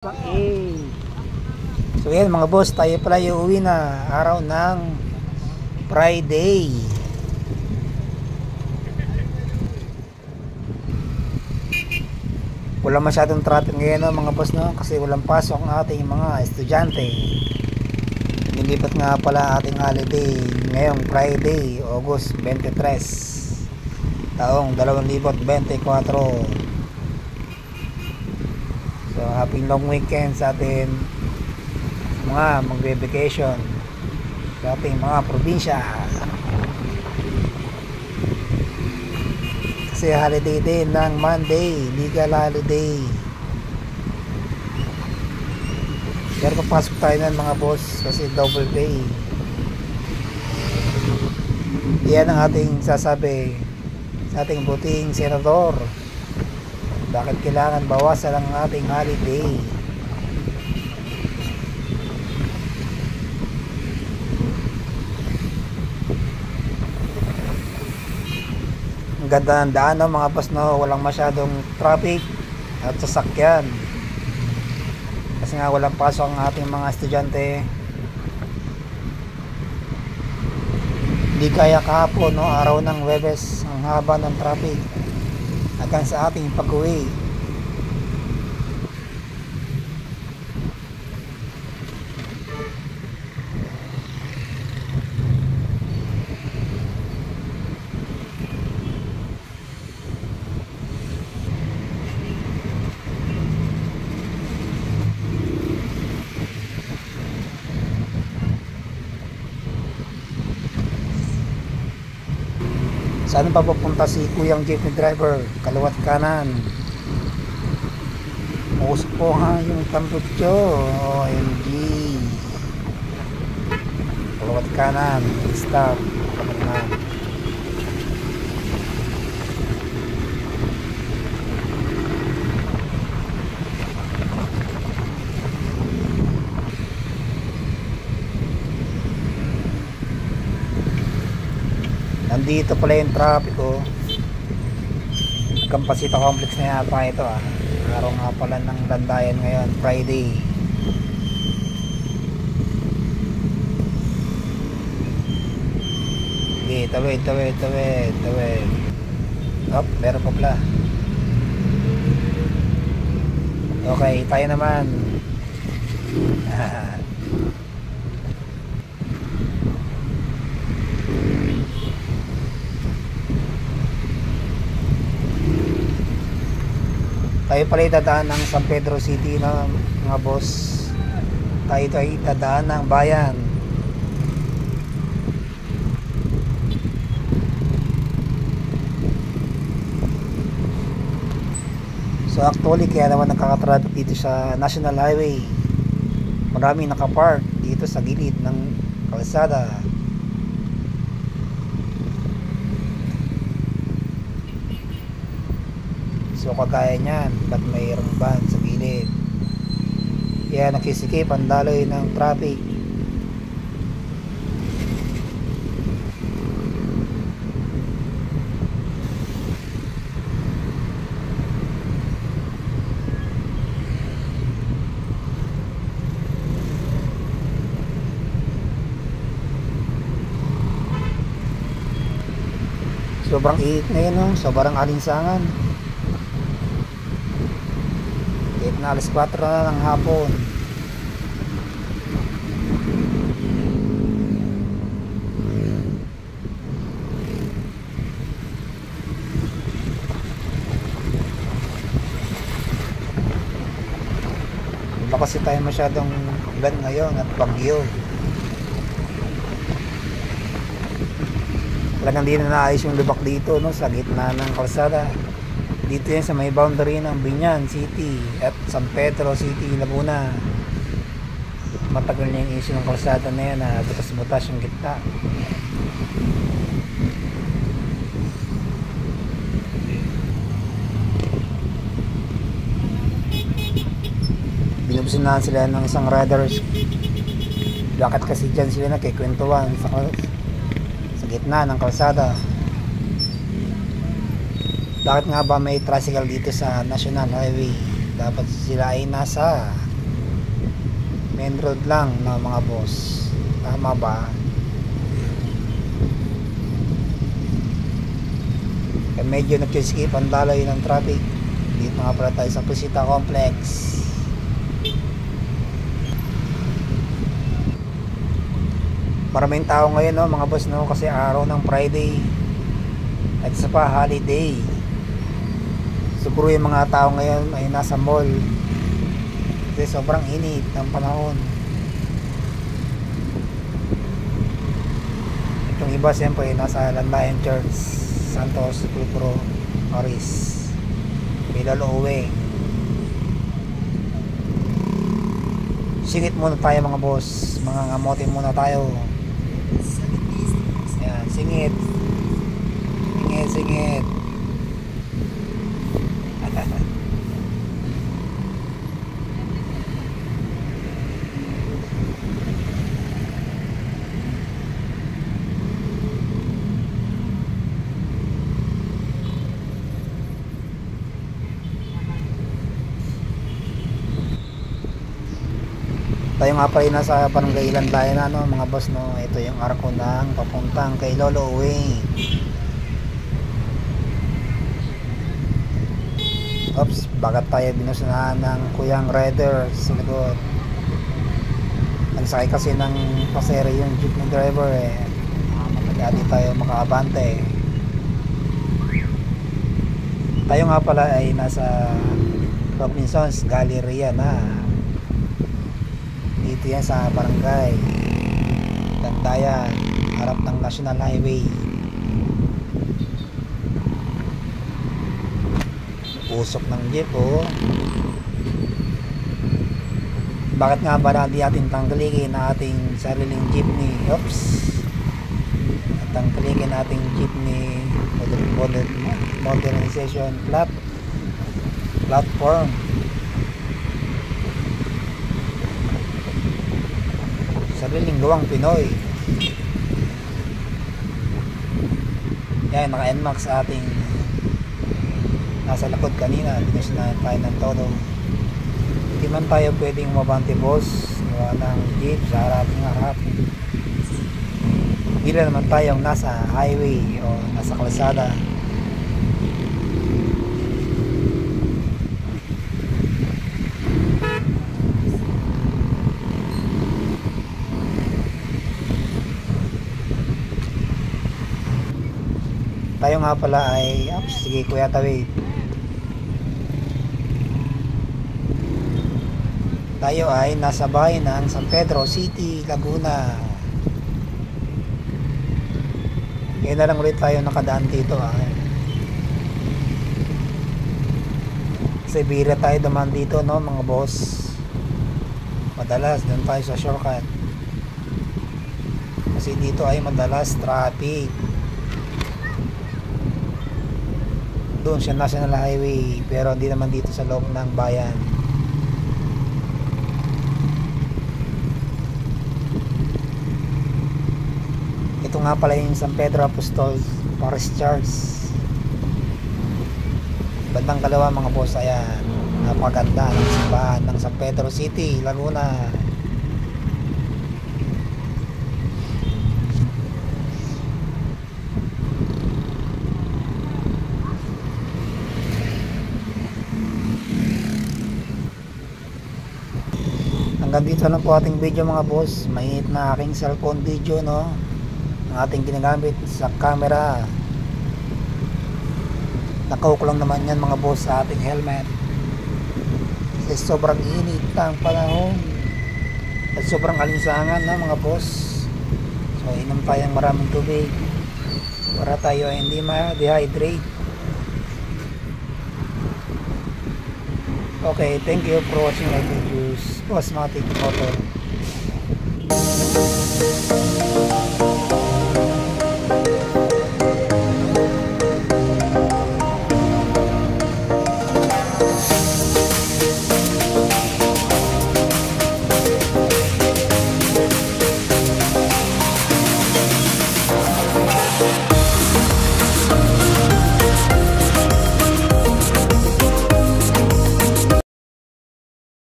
So yan mga boss, tayo pala uuwi na araw ng Friday. Wala masyadong traffic ngayon mga boss, no? Kasi walang pasok ang ating mga estudyante. Nilipat nga pala ating holiday ngayong Friday, August 23 taong 2024. So happy long weekend sa atin mga magbe-vacation sa ating mga probinsya, kasi holiday din ng Monday, legal holiday. Pero papasok tayo ng mga boss kasi double pay. Yan ang ating sasabi sa ating buting senador, bakit kailangan bawasan ang ating holiday. Ang ganda ng daan, no, mga boss, no? Walang masyadong traffic at sasakyan kasi nga walang pasok ang ating mga estudyante. Hindi kaya kahapon, no, araw ng Huwebes, ang haba ng traffic hanggang sa ating pag-uwi. Saan pa pupunta si kuyang jeepney driver? Kaliwat kanan. Usok po ha yung tambutso. OMG. Kaliwat kanan. Stop. Kanan. Nandito pala yung traffic, oh. Kampasito complex na yata ito, ah. Araw nga pala ng landayan ngayon, Friday. Okay, tawid. Oh, meron pa pala. Okay, tayo naman. Tayo pala itadaan ng San Pedro City na mga boss. Tayo itadaan ng bayan. So actually kaya naman nakaka-traffic dito sa National Highway. Maraming nakapark dito sa gilid ng kalsada. So kagaya nyan, ba't mayroong van sa gilid? Kaya nakisikip ang daloy ng traffic. Sobrang init ngayon, no? Sobrang alinsangan. Na alas 4 na ng hapon. Wala kasi tayo masyadong ulan ngayon at bagyo. Talagang di na naayos yung lubak dito, no, sa gitna ng kalsada. Dito yan sa may boundary ng Biñan City at San Pedro City, Laguna. Matagal na yung issue ng kalsada na yan na butas-butas yung gitna. Binubusinahan sila ng isang riders. Bakit kasi dyan sila nakikwentuhan sa gitna ng kalsada? Bakit nga ba may tricycle dito sa National Highway? Dapat sila ay nasa main road lang na mga boss. Tama ba? Kaya medyo nag-skip ang daloy ng traffic. Dito nga pala tayo sa Pusita Complex. Maraming tao ngayon, no, mga boss, no, kasi araw ng Friday at isa pa holiday. Siguro yung mga tao ngayon ay nasa mall kasi sobrang init ng panahon. Itong iba siyempre nasa Landayan Church, Santos Sepulcro, Paris, Pilalo-uwi. Singit muna tayo mga boss, mga ngamote muna tayo. Yan, singit. Singit. Tayo nga pala nasa Barangay Landayan na, no, mga boss, no. Ito yung arko ng papuntang kay Lolo Uwing. Oops, bagat tayo binusunahan ng Kuyang Rider sa likod. Nagsakay kasi ng pasero yung jeepney driver eh. Magadi tayo makaabante. Tayo nga pala ay nasa Robinsons Galleria na. Dito yan sa Barangay Landayan, harap ng National Highway. Usok ng jeep, oh. Bakit nga ba natin ating tangkalikin na ating sariling jeepney? Oops. At tangkalikin ating jeepney modernization platform. Sariling gawang Pinoy. Yan, naka-NMAX sa ating nasa likod kanina. Binusunahan tayo ng todo. Hindi man tayo pwedeng mabante boss, gawa ng jeep sa ating harap. Hindi naman tayong nasa highway o nasa kalsada. Tayo nga pala ay sige kuya, tawid. Tayo ay nasa bayan ng San Pedro City, Laguna. Ngayon na lang ulit tayo nakadaan dito, Kasi bira tayo duman dito, no, mga boss. Madalas doon tayo sa shortcut. Kasi dito ay madalas traffic. Doon siya National Highway, pero hindi naman dito sa loob ng bayan. Ito nga pala yung San Pedro Apostol Parish Church. Bandang kalawa mga boss, ayan. Napakaganda ng simbahan ng San Pedro City, Laguna. Hanggang dito lang po ating video mga boss. Mainit na aking cellphone video, no, ang ating ginagamit sa camera. Nakahook lang naman yan mga boss sa ating helmet kasi sobrang init ng panahon at sobrang alinsangan na mga boss. So inom tayong maraming tubig para tayo ay hindi ma-dehydrate. Okay, thank you for watching my videos. Boss Matic Motor.